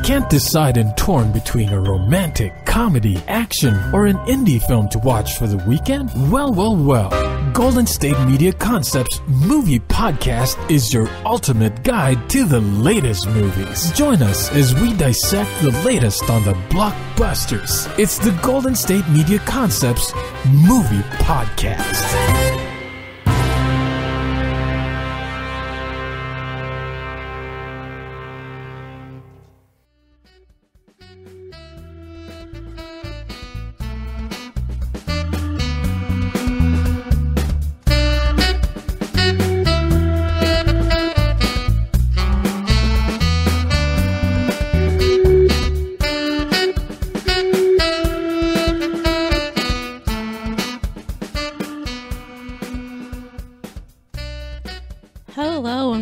Can't decide and torn between a romantic, comedy, action, or an indie film to watch for the weekend? Well. Golden State Media Concepts Movie Podcast is your ultimate guide to the latest movies. Join us as we dissect the latest on the blockbusters. It's the Golden State Media Concepts Movie Podcast.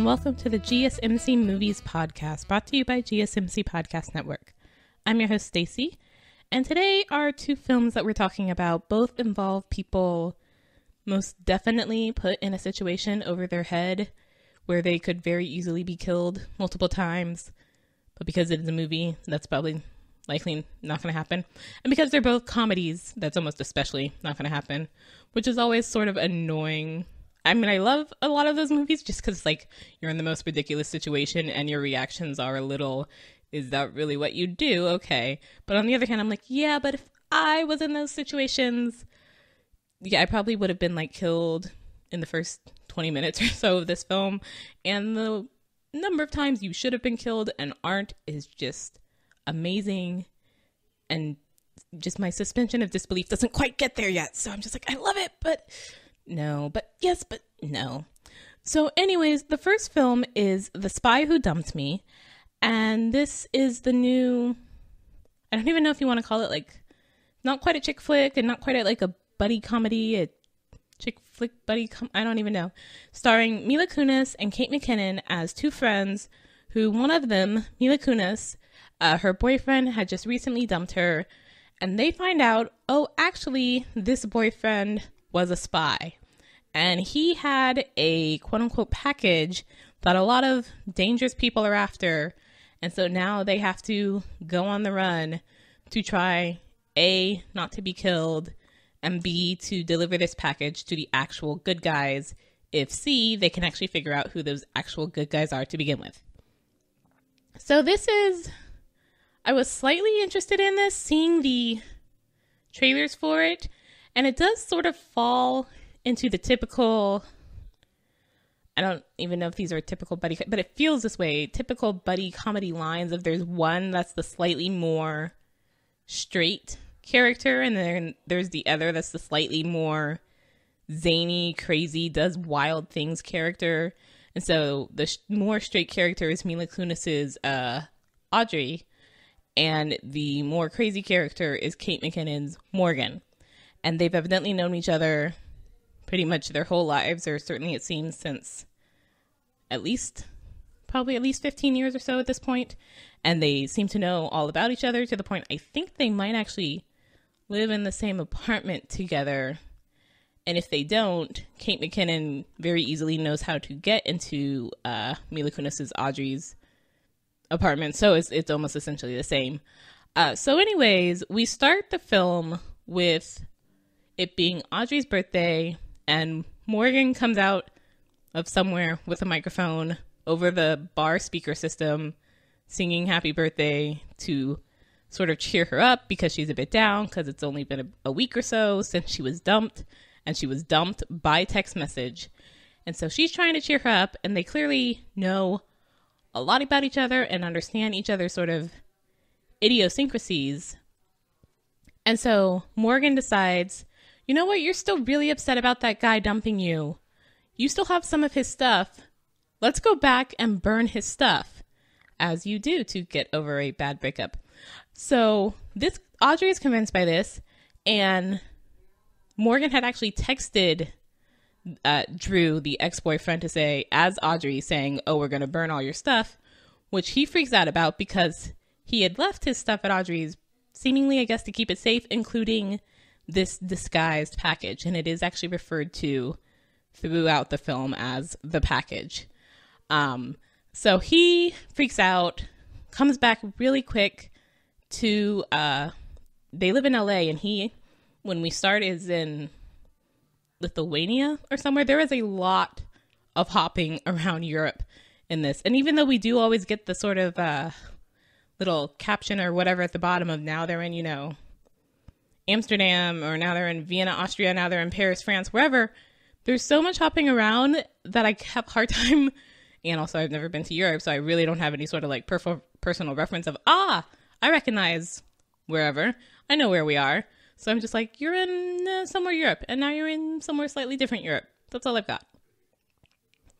Welcome to the GSMC Movies Podcast, brought to you by GSMC Podcast Network. I'm your host, Staci, and today our two films that we're talking about both involve people most definitely put in a situation over their head where they could very easily be killed multiple times, but because it is a movie, that's probably likely not going to happen. And because they're both comedies, that's almost especially not going to happen, which is always sort of annoying. I mean, I love a lot of those movies just because, like, you're in the most ridiculous situation and your reactions are a little, is that really what you do? Okay. But on the other hand, I'm like, yeah, but if I was in those situations, yeah, I probably would have been, like, killed in the first 20 minutes or so of this film. And the number of times you should have been killed and aren't is just amazing. And just my suspension of disbelief doesn't quite get there yet. So I'm just like, I love it, but... no, but yes, but no. So anyways, the first film is The Spy Who Dumped Me. And this is the new, I don't even know if you want to call it like, not quite a chick flick and not quite like a buddy comedy, a chick flick buddy, I don't even know. Starring Mila Kunis and Kate McKinnon as two friends who one of them, Mila Kunis, her boyfriend had just recently dumped her. And they find out, oh, actually, this boyfriend was a spy, and he had a quote-unquote package that a lot of dangerous people are after, and so now they have to go on the run to try A, not to be killed, and B, to deliver this package to the actual good guys, if C, they can actually figure out who those actual good guys are to begin with. So this is, I was slightly interested in this, seeing the trailers for it. And it does sort of fall into the typical, I don't even know if these are typical buddy, but it feels this way, typical buddy comedy lines of there's one that's the slightly more straight character, and then there's the other that's the slightly more zany, crazy, does wild things character. And so the more straight character is Mila Kunis's Audrey, and the more crazy character is Kate McKinnon's Morgan. And they've evidently known each other pretty much their whole lives, or certainly it seems since probably at least 15 years or so at this point. And they seem to know all about each other to the point I think they might actually live in the same apartment together. And if they don't, Kate McKinnon very easily knows how to get into Mila Kunis's Audrey's apartment. So it's almost essentially the same. So anyways, we start the film with it being Audrey's birthday, and Morgan comes out of somewhere with a microphone over the bar speaker system, singing happy birthday to sort of cheer her up because she's a bit down because it's only been a week or so since she was dumped, and she was dumped by text message. And so she's trying to cheer her up, and they clearly know a lot about each other and understand each other's sort of idiosyncrasies. And so Morgan decides, you know what, you're still really upset about that guy dumping you. You still have some of his stuff. Let's go back and burn his stuff, as you do to get over a bad breakup. So Audrey is convinced by this, and Morgan had actually texted Drew, the ex-boyfriend, to say, as Audrey, saying, oh, we're going to burn all your stuff, which he freaks out about because he had left his stuff at Audrey's, seemingly, I guess, to keep it safe, including this disguised package. And it is actually referred to throughout the film as the package. So he freaks out, comes back really quick to, they live in LA, and he, when we start, is in Lithuania or somewhere. There is a lot of hopping around Europe in this. And even though we do always get the sort of little caption or whatever at the bottom of now they're in, Amsterdam, or now they're in Vienna, Austria, now they're in Paris, France, wherever, there's so much hopping around that I have a hard time. And also I've never been to Europe, so I really don't have any sort of like personal reference of, I recognize wherever. I know where we are. So I'm just like, you're in somewhere Europe, and now you're in somewhere slightly different Europe. That's all I've got.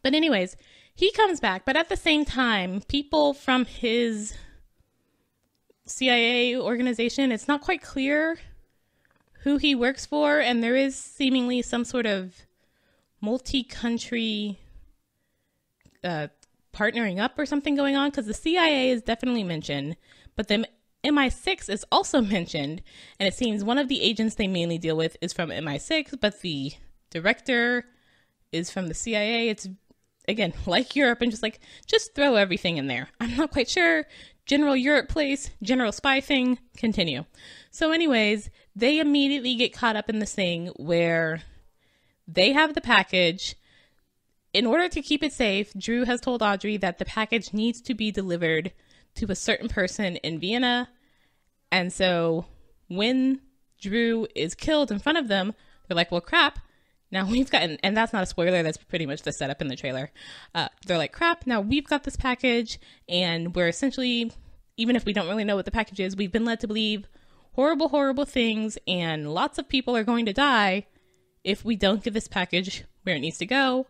But anyways, he comes back, but at the same time, people from his CIA organization, it's not quite clear who he works for, and there is seemingly some sort of multi-country partnering up or something going on, because the CIA is definitely mentioned, but the MI6 is also mentioned, and it seems one of the agents they mainly deal with is from MI6, but the director is from the CIA. It's, again, like Europe, and just throw everything in there. I'm not quite sure. General Europe place, general spy thing, continue. So anyways, they immediately get caught up in this thing where they have the package. In order to keep it safe, Drew has told Audrey that the package needs to be delivered to a certain person in Vienna. And so when Drew is killed in front of them, they're like, well, crap. Now we've got, and that's not a spoiler, that's pretty much the setup in the trailer. They're like, crap, now we've got this package, and we're essentially, even if we don't really know what the package is, we've been led to believe horrible, horrible things, and lots of people are going to die if we don't get this package where it needs to go.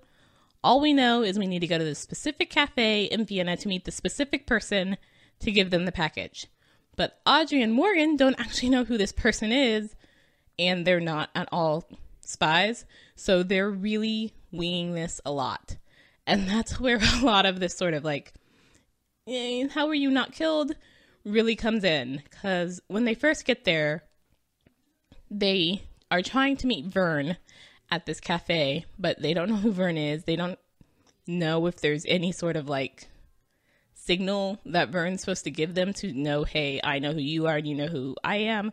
All we know is we need to go to the specific cafe in Vienna to meet the specific person to give them the package. But Audrey and Morgan don't actually know who this person is, and they're not at all spies, so they're really winging this a lot. And that's where a lot of this sort of like, how are you not killed really comes in. Because when they first get there, they are trying to meet Vern at this cafe, but they don't know who Vern is. They don't know if there's any sort of like signal that Vern's supposed to give them to know, hey, I know who you are and you know who I am.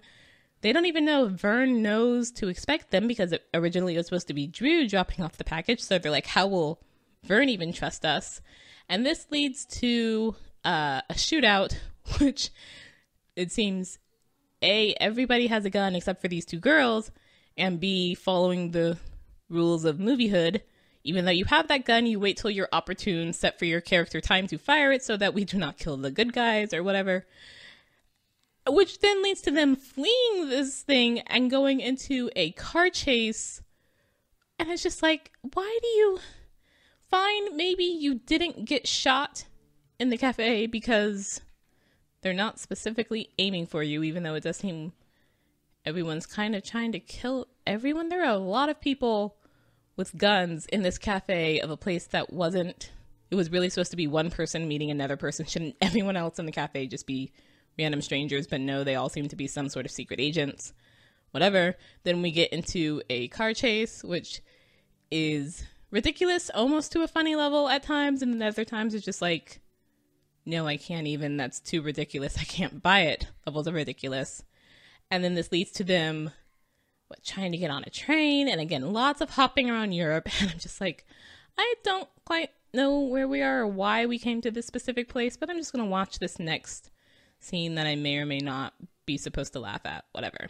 They don't even know if Vern knows to expect them, because originally it was supposed to be Drew dropping off the package. So they're like, how will Vern even trust us? And this leads to a shootout, which it seems, A, everybody has a gun except for these two girls, and B, following the rules of moviehood, even though you have that gun, you wait till you're opportune, set for your character time to fire it so that we do not kill the good guys or whatever. Which then leads to them fleeing this thing and going into a car chase. And it's just like, why do you... Fine, maybe you didn't get shot in the cafe because they're not specifically aiming for you, even though it does seem everyone's kind of trying to kill everyone. There are a lot of people with guns in this cafe of a place that wasn't... It was really supposed to be one person meeting another person. Shouldn't everyone else in the cafe just be random strangers? But no, they all seem to be some sort of secret agents. Whatever. Then we get into a car chase, which is ridiculous, almost to a funny level at times, and then other times it's just like, no, I can't even, that's too ridiculous, I can't buy it, levels of ridiculous. And then this leads to them trying to get on a train, and again, lots of hopping around Europe, and I'm just like, I don't quite know where we are or why we came to this specific place, but I'm just going to watch this next scene that I may or may not be supposed to laugh at, whatever.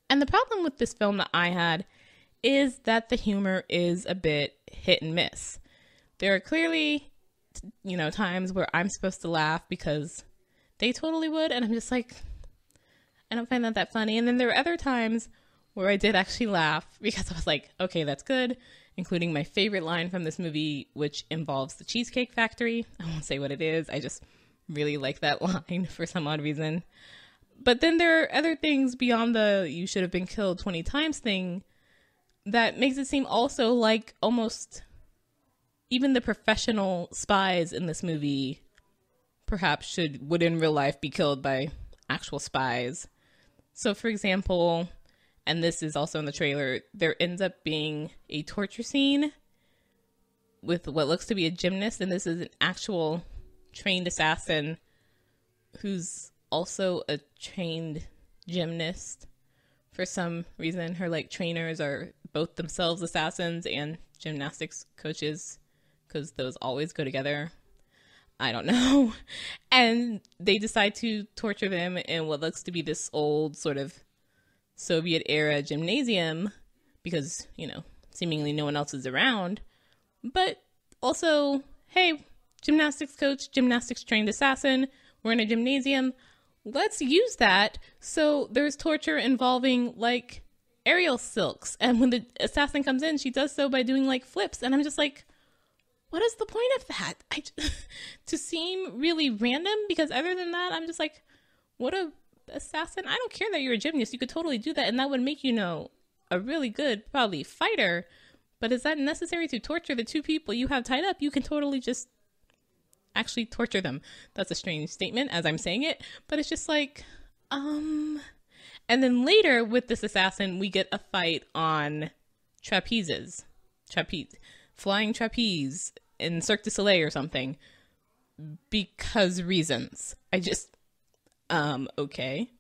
And the problem with this film that I had is that the humor is a bit hit and miss. There are clearly, times where I'm supposed to laugh because they totally would, and I'm just like, I don't find that funny. And then there are other times where I did actually laugh because I was like, okay, that's good, including my favorite line from this movie, which involves the Cheesecake Factory. I won't say what it is. I just really like that line for some odd reason. But then there are other things beyond the you should have been killed 20 times thing that makes it seem also like almost even the professional spies in this movie perhaps would in real life be killed by actual spies. So for example, and this is also in the trailer, there ends up being a torture scene with what looks to be a gymnast, and this is an actual trained assassin who's also a trained gymnast. For some reason, her like trainers are both themselves assassins and gymnastics coaches, because those always go together. I don't know. And they decide to torture them in what looks to be this old sort of Soviet era gymnasium because, you know, seemingly no one else is around. But also, hey, gymnastics coach, gymnastics trained assassin, we're in a gymnasium. Let's use that. So there's torture involving like aerial silks. And when the assassin comes in, she does so by doing like flips. And I'm just like, what is the point of that? To seem really random, because other than that, I'm just like, what a assassin. I don't care that you're a gymnast. You could totally do that. And that would make you know a really good, probably fighter. But is that necessary to torture the two people you have tied up? You can totally just actually torture them. That's a strange statement as I'm saying it, but it's just like, and then later with this assassin, we get a fight on flying trapeze in Cirque du Soleil or something, because reasons. I just, okay.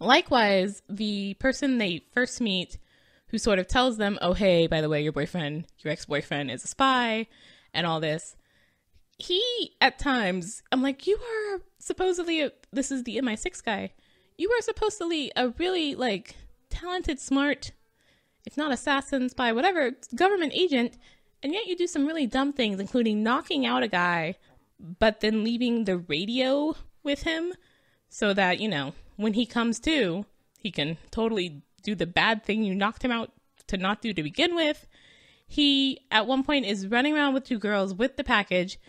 Likewise, the person they first meet who sort of tells them, oh, hey, by the way, your ex-boyfriend is a spy and all this. He, at times, I'm like, you are supposedly, this is the MI6 guy. You are supposedly a really, like, talented, smart, if not assassin, spy, whatever, government agent, and yet you do some really dumb things, including knocking out a guy, but then leaving the radio with him so that, you know, when he comes to, he can totally do the bad thing you knocked him out to not do to begin with. He, at one point, is running around with two girls with the package,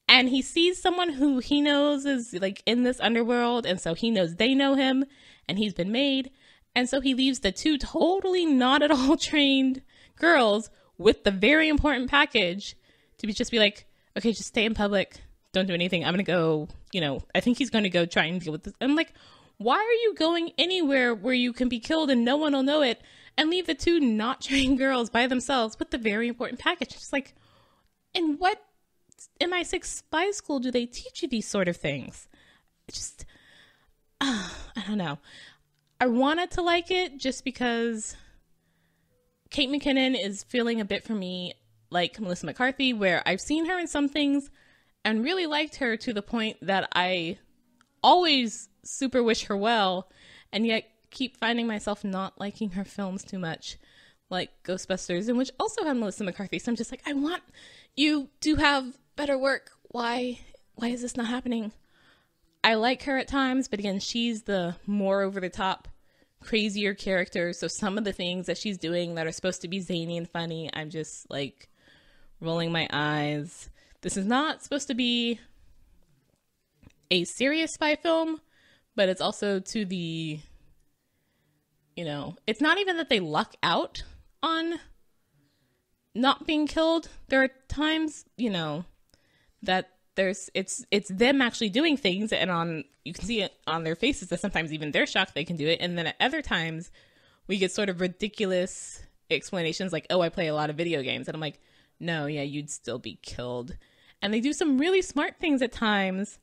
and he sees someone who he knows is, like, in this underworld, and so he knows they know him, and he's been made. And so he leaves the two totally not at all trained girls with the very important package to just be like, okay, just stay in public. Don't do anything. I'm going to go, you know, I think he's going to go try and deal with this. I'm like, why are you going anywhere where you can be killed and no one will know it, and leave the two not trained girls by themselves with the very important package? It's like, in what MI6 spy school do they teach you these sort of things? It just, I don't know. I wanted to like it just because Kate McKinnon is feeling a bit for me like Melissa McCarthy, where I've seen her in some things and really liked her to the point that I always super wish her well, and yet keep finding myself not liking her films too much, like Ghostbusters, in which also had Melissa McCarthy. So I'm just like, I want you to have better work. Why is this not happening? I like her at times, but again, she's the more over the top, crazier character. So some of the things that she's doing that are supposed to be zany and funny, I'm just like rolling my eyes. This is not supposed to be a serious spy film, but it's also to the, you know, it's not even that they luck out on not being killed. There are times, you know, that it's them actually doing things, and you can see it on their faces that sometimes even they're shocked they can do it. And then at other times we get sort of ridiculous explanations like, oh, I play a lot of video games. And I'm like, no, yeah, you'd still be killed. And they do some really smart things at times,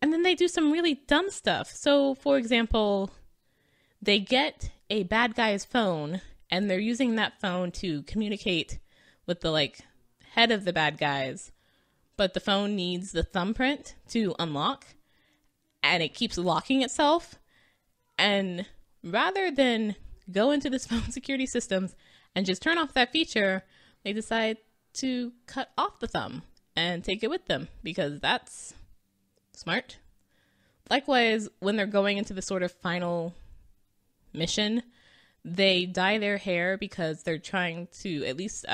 and then they do some really dumb stuff. So, for example, they get a bad guy's phone, and they're using that phone to communicate with the, like, head of the bad guys. But the phone needs the thumbprint to unlock, and it keeps locking itself. And rather than go into this phone security systems and just turn off that feature, they decide to cut off the thumb and take it with them, because that's smart. Likewise, when they're going into the sort of final mission, they dye their hair because they're trying to, at least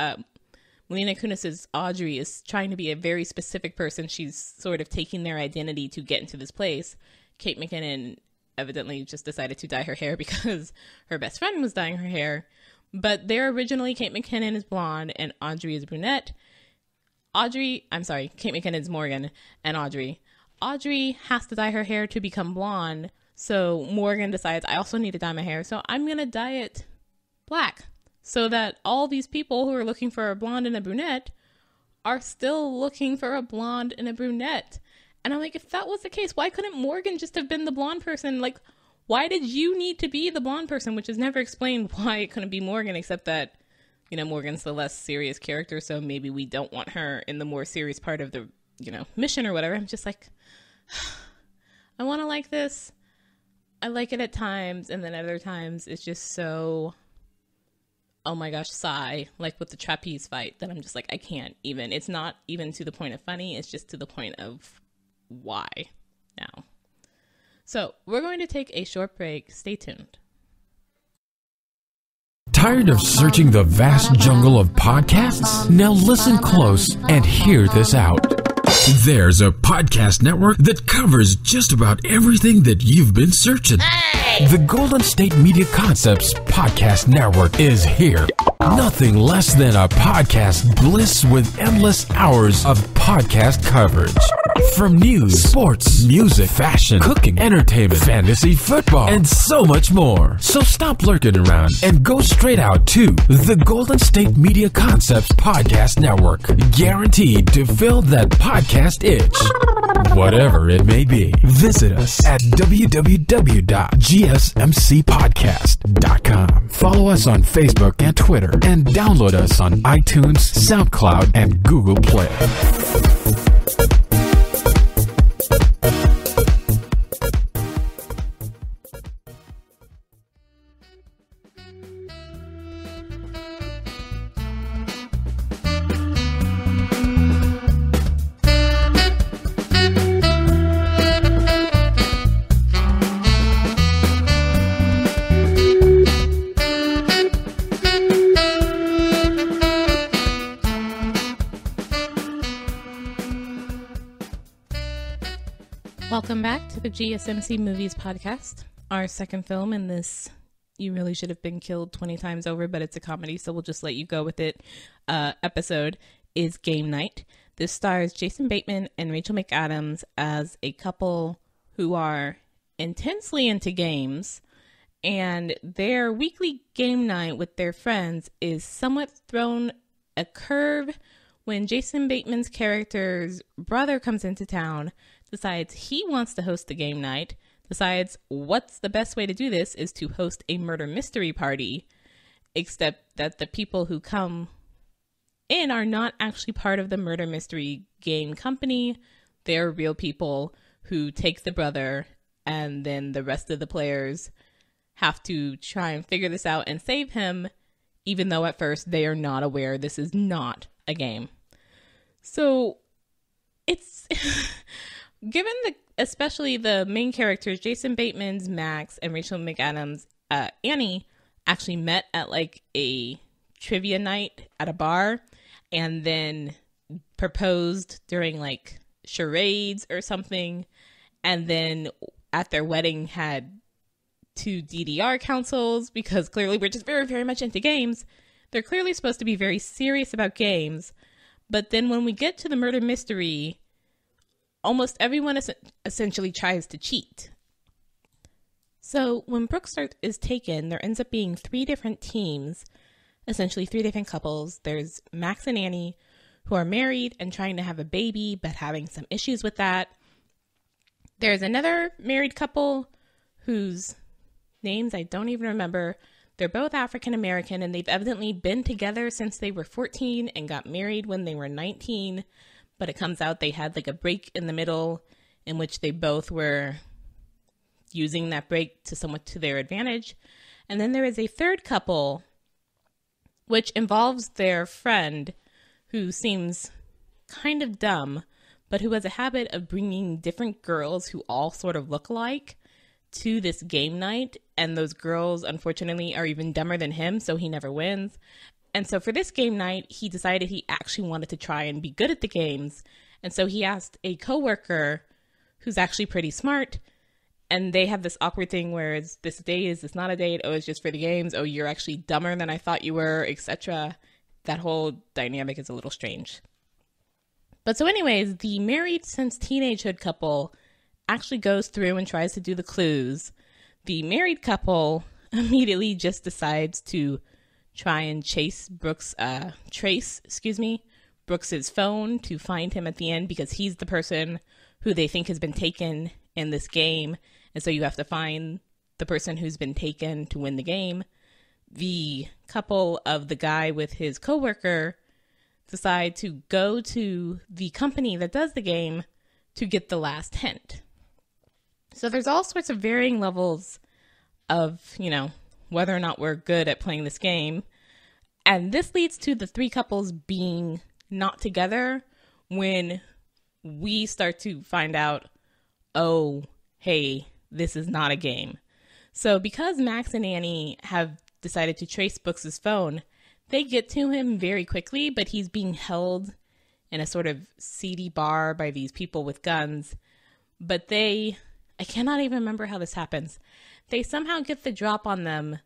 Melina Kunis's Audrey is trying to be a very specific person. She's sort of taking their identity to get into this place. Kate McKinnon evidently just decided to dye her hair because her best friend was dyeing her hair. But they're originally, Kate McKinnon is blonde and Audrey is brunette. Kate McKinnon's Morgan and Audrey. Audrey has to dye her hair to become blonde. So Morgan decides, I also need to dye my hair, so I'm going to dye it black, so that all these people who are looking for a blonde and a brunette are still looking for a blonde and a brunette. And I'm like, if that was the case, why couldn't Morgan just have been the blonde person? Like, why did you need to be the blonde person? Which is never explained why it couldn't be Morgan, except that, you know, Morgan's the less serious character, so maybe we don't want her in the more serious part of the, you know, mission or whatever. I'm just like, I want to like this. I like it at times, and then other times it's just so, oh my gosh, sigh, like with the trapeze fight, that I'm just like, I can't even. It's not even to the point of funny, it's just to the point of why now. So we're going to take a short break. Stay tuned. Tired of searching the vast jungle of podcasts? Now listen close and hear this out. There's a podcast network that covers just about everything that you've been searching. Hey! The Golden State Media Concepts Podcast Network is here. Nothing less than a podcast bliss with endless hours of podcast coverage. From news, sports, music, fashion, cooking, entertainment, fantasy, football, and so much more. So stop lurking around and go straight out to the Golden State Media Concepts Podcast Network. Guaranteed to fill that podcast itch. Whatever it may be. Visit us at www.gsmcpodcast.com. Follow us on Facebook and Twitter, and download us on iTunes, SoundCloud, and Google Play. Welcome back to the GSMC Movies Podcast. Our second film in this You Really Should Have Been Killed 20 Times Over, but it's a comedy, so we'll just let you go with it. Episode is Game Night. This stars Jason Bateman and Rachel McAdams as a couple who are intensely into games, and their weekly game night with their friends is somewhat thrown a curve when Jason Bateman's character's brother comes into town, decides he wants to host the game night, decides what's the best way to do this is to host a murder mystery party, except that the people who come in are not actually part of the murder mystery game company. They're real people who take the brother, and then the rest of the players have to try and figure this out and save him, even though at first they are not aware this is not a game. So it's given especially the main characters, Jason Bateman's Max and Rachel McAdams' Annie, actually met at like a trivia night at a bar, and then proposed during like charades or something, and then at their wedding had 2 DDR councils, because clearly we're just very, very much into games. They're clearly supposed to be very serious about games, but then when we get to the murder mystery, almost everyone essentially tries to cheat. So when Brooks is taken, there ends up being 3 different teams, essentially 3 different couples. There's Max and Annie, who are married and trying to have a baby, but having some issues with that. There's another married couple whose names I don't even remember. They're both African American, and they've evidently been together since they were 14 and got married when they were 19. But it comes out they had like a break in the middle in which they both were using that break to somewhat to their advantage. And then there is a third couple, which involves their friend who seems kind of dumb, but who has a habit of bringing different girls who all sort of look alike to this game night. And those girls, unfortunately, are even dumber than him, so he never wins. And so for this game night, he decided he actually wanted to try and be good at the games. And so he asked a coworker who's actually pretty smart, and they have this awkward thing where it's this date, is this not a date? Oh, it's just for the games. Oh, you're actually dumber than I thought you were, etc. That whole dynamic is a little strange. But so anyways, the married since teenagehood couple actually goes through and tries to do the clues. The married couple immediately just decides to try and trace Brooks' Brooks's phone to find him at the end because he's the person who they think has been taken in this game. And so you have to find the person who's been taken to win the game. The couple of the guy with his coworker decide to go to the company that does the game to get the last hint. So there's all sorts of varying levels of, whether or not we're good at playing this game. And this leads to the three couples being not together when we start to find out, oh, hey, this is not a game. So because Max and Annie have decided to trace Brooks's phone, they get to him very quickly, but he's being held in a sort of seedy bar by these people with guns. But I cannot even remember how this happens. They somehow get the drop on them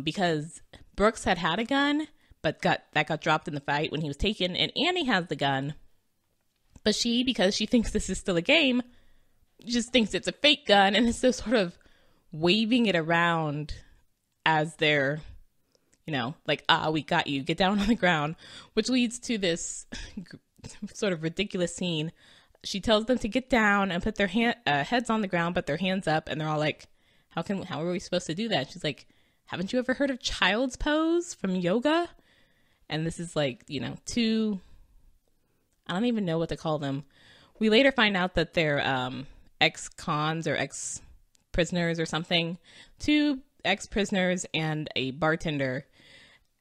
because Brooks had a gun, but that got dropped in the fight when he was taken, and Annie has the gun. But because she thinks this is still a game, just thinks it's a fake gun, and is so sort of waving it around as they're, like, we got you, get down on the ground, which leads to this sort of ridiculous scene. She tells them to get down and put their heads on the ground, but their hands up, and they're all like, how are we supposed to do that? She's like, haven't you ever heard of child's pose from yoga? And this is like, two, I don't even know what to call them. We later find out that they're ex-cons or ex-prisoners or something. Two ex-prisoners and a bartender.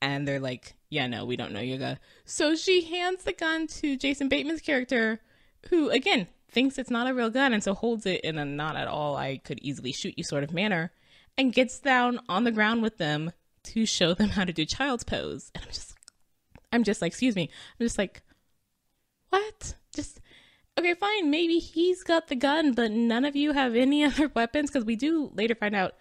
And they're like, yeah, no, we don't know yoga. So she hands the gun to Jason Bateman's character, who, again, thinks it's not a real gun, and so holds it in a not at all I could easily shoot you sort of manner, and gets down on the ground with them to show them how to do child's pose. And I'm just like, excuse me. I'm just like, what? Okay, fine. Maybe he's got the gun, but none of you have any other weapons, because we do later find out,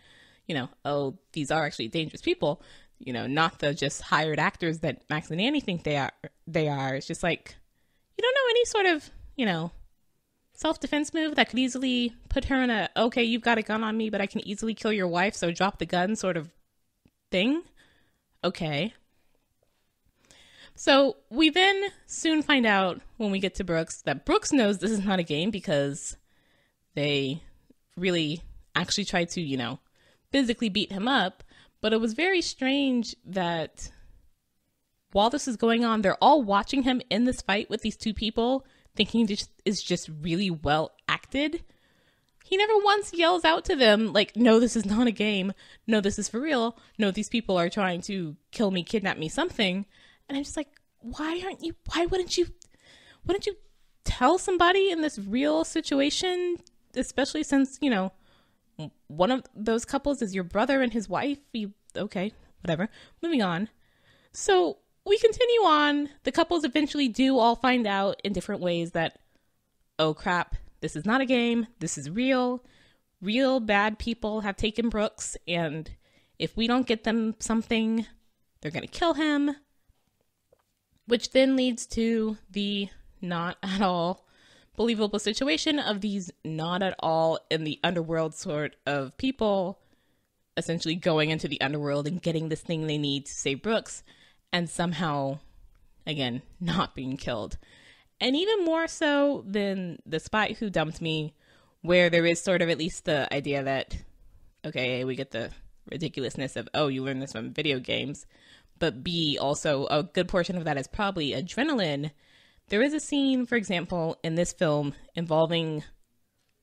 oh, these are actually dangerous people, not the just hired actors that Max and Annie think they are. It's just like, you don't know any sort of, self-defense move that could easily put her in a, okay, you've got a gun on me, but I can easily kill your wife, so drop the gun sort of thing. Okay. So we then soon find out when we get to Brooks that Brooks knows this is not a game because they really actually tried to, physically beat him up. But it was very strange that while this is going on, they're all watching him in this fight with these two people, thinking this is just really well acted. He never once yells out to them like, no, this is not a game. No, this is for real. No, these people are trying to kill me, kidnap me, something. And I'm just like, why wouldn't you tell somebody in this real situation, especially since, one of those couples is your brother and his wife? Okay, whatever. Moving on. So we continue on. The couples eventually do all find out in different ways that, oh crap, this is not a game. This is real. Real bad people have taken Brooks, and if we don't get them something, they're going to kill him. Which then leads to the not at all believable situation of these not at all in the underworld sort of people essentially going into the underworld and getting this thing they need to save Brooks, and somehow, again, not being killed. And even more so than The Spy Who Dumped Me, where there is sort of at least the idea that, okay, we get the ridiculousness of, oh, you learned this from video games, but B, also a good portion of that is probably adrenaline. There is a scene, for example, in this film involving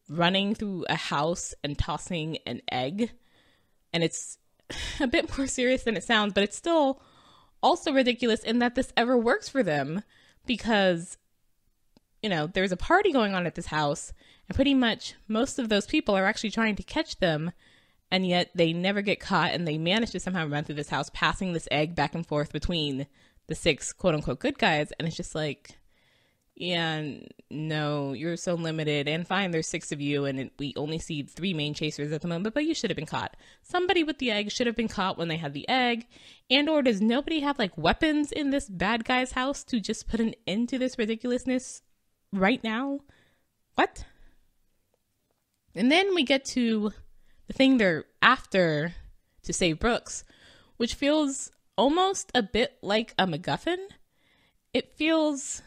running through a house and tossing an egg. And it's a bit more serious than it sounds, but it's still also ridiculous in that this ever works for them because, there's a party going on at this house, and pretty much most of those people are actually trying to catch them, and yet they never get caught, and they manage to somehow run through this house, passing this egg back and forth between the 6 quote-unquote good guys, and it's just like, yeah, no, you're so limited, and fine, there's 6 of you, and we only see 3 main chasers at the moment, but you should have been caught. Somebody with the egg should have been caught when they had the egg, and or does nobody have, weapons in this bad guy's house to just put an end to this ridiculousness right now? What? And then we get to the thing they're after to save Brooks, which feels almost a bit like a MacGuffin. it feels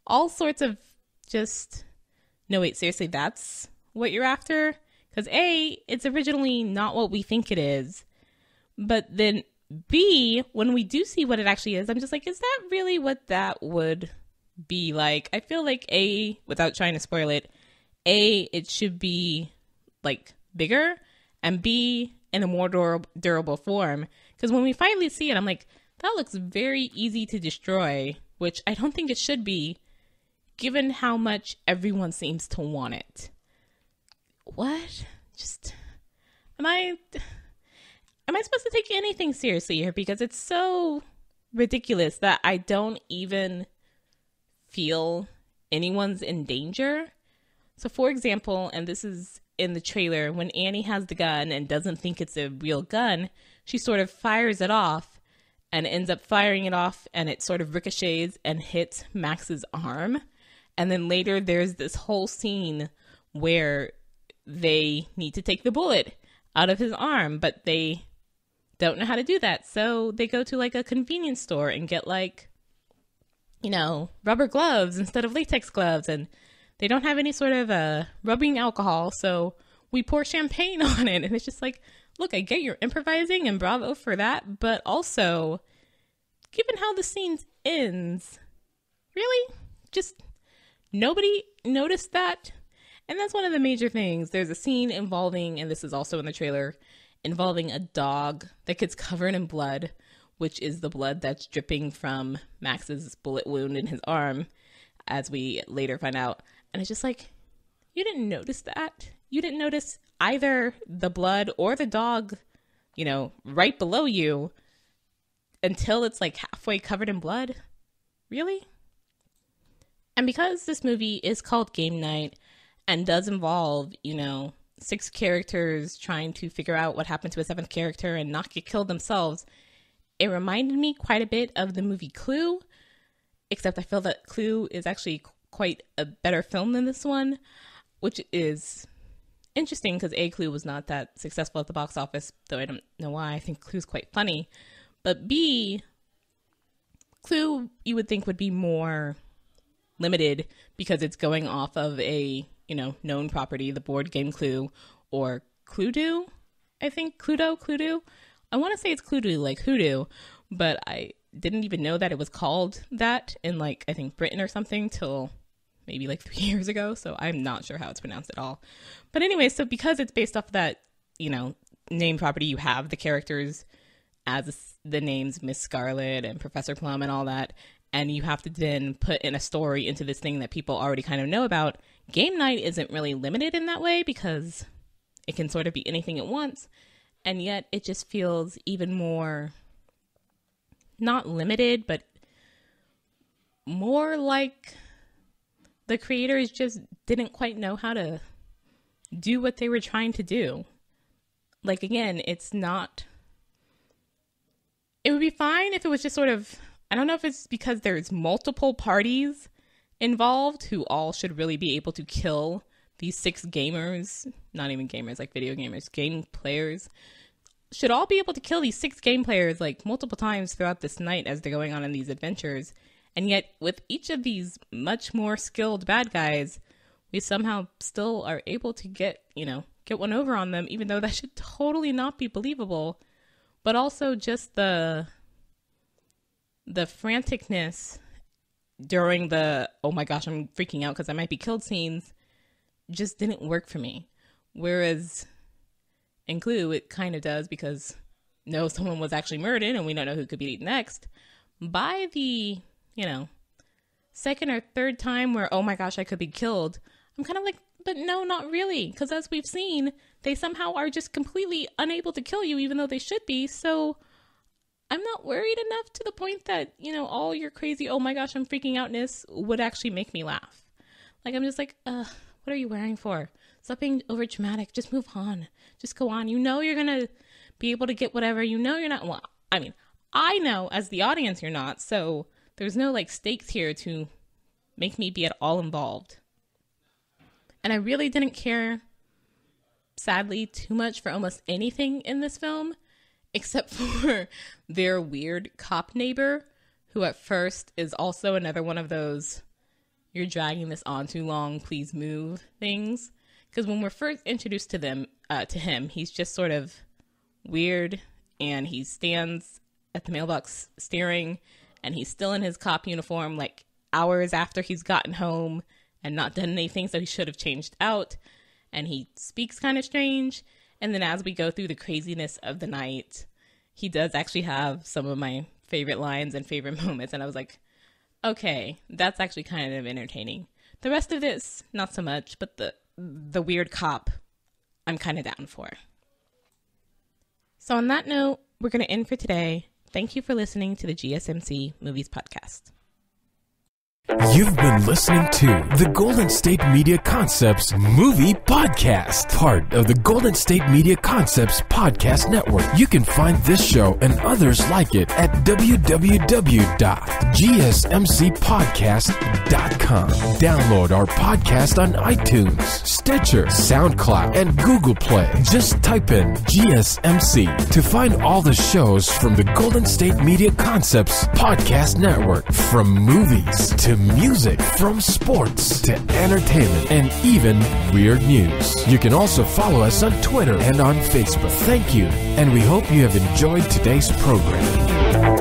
all sorts of just, no, wait, seriously, that's what you're after? Because A, it's originally not what we think it is. But then B, when we do see what it actually is, I'm just like, is that really what that would be like? I feel like A, without trying to spoil it, A, it should be like bigger, and B, in a more durable form. Because when we finally see it, I'm like, that looks very easy to destroy, which I don't think it should be, given how much everyone seems to want it. What? Just, am I supposed to take anything seriously here? Because it's so ridiculous that I don't even feel anyone's in danger. So for example, and this is in the trailer, when Annie has the gun and doesn't think it's a real gun, she sort of fires it off and ends up firing it off, and it sort of ricochets and hits Max's arm. And then later there's this whole scene where they need to take the bullet out of his arm, but they don't know how to do that. So they go to like a convenience store and get like, rubber gloves instead of latex gloves. And they don't have any sort of rubbing alcohol. So we pour champagne on it. And it's just like, look, I get you're improvising and bravo for that. But also, given how the scene ends, really? Just nobody noticed that? And that's one of the major things. There's a scene involving, and this is also in the trailer, involving a dog that gets covered in blood, which is the blood that's dripping from Max's bullet wound in his arm, as we later find out. And it's just like, you didn't notice that? You didn't notice either the blood or the dog, right below you until it's like halfway covered in blood? Really? And because this movie is called Game Night and does involve, 6 characters trying to figure out what happened to a 7th character and not get killed themselves, it reminded me quite a bit of the movie Clue, except I feel that Clue is actually quite a better film than this one, which is interesting because A, Clue was not that successful at the box office, though I don't know why. I think Clue's quite funny. But B, Clue you would think would be more limited because it's going off of a known property, the board game Clue, or Cluedo, I think. Cluedo. I want to say it's Cluedo, like hoodoo, but I didn't even know that it was called that in I think Britain or something till maybe 3 years ago, so I'm not sure how it's pronounced at all. But anyway, so because it's based off that, name property, you have the characters as the names Miss Scarlet and Professor Plum and all that, and you have to then put in a story into this thing that people already kind of know about. Game Night isn't really limited in that way because it can sort of be anything it wants, and yet it just feels even more, not limited, but more like the creators just didn't quite know how to do what they were trying to do. Again, it's not, it would be fine if it was just sort of, I don't know if it's because there's multiple parties involved who all should really be able to kill these 6 gamers, not even gamers, video gamers, game players, should all be able to kill these 6 game players multiple times throughout this night as they're going on in these adventures. And yet with each of these much more skilled bad guys, we somehow still are able to get one over on them, even though that should totally not be believable. But also just the franticness during the, oh my gosh, I'm freaking out because I might be killed scenes just didn't work for me. Whereas in Clue, it kind of does because no, someone was actually murdered and we don't know who could be next. By the, second or third time where, oh my gosh, I could be killed, I'm kind of like, but no, not really. Because as we've seen, they somehow are just completely unable to kill you, even though they should be. So I'm not worried enough to the point that, all your crazy, oh my gosh, I'm freaking outness would actually make me laugh. I'm just like, what are you wearing for? Stop being over dramatic. Just move on. Just go on. You're going to be able to get whatever. You're not. Well, I mean, I know as the audience you're not. So there's no stakes here to make me be at all involved. And I really didn't care, sadly, too much for almost anything in this film, except for their weird cop neighbor who at first is also another one of those, you're dragging this on too long, please move things. Because when we're first introduced to him, he's just sort of weird, and he stands at the mailbox staring, and he's still in his cop uniform like hours after he's gotten home and not done anything, so he should have changed out, and he speaks kind of strange. And then as we go through the craziness of the night, he does actually have some of my favorite lines and favorite moments, and I was like, okay, that's actually kind of entertaining. The rest of this, not so much, but the weird cop, I'm kind of down for. So on that note, we're going to end for today. Thank you for listening to the GSMC Movies Podcast. You've been listening to the Golden State Media Concepts Movie Podcast, part of the Golden State Media Concepts Podcast Network. You can find this show and others like it at www.gsmcpodcast.com. Download our podcast on iTunes, Stitcher, SoundCloud, and Google Play. Just type in GSMC to find all the shows from the Golden State Media Concepts Podcast Network, from movies to music, from sports to entertainment, and even weird news. You can also follow us on Twitter and on Facebook. Thank you, and we hope you have enjoyed today's program.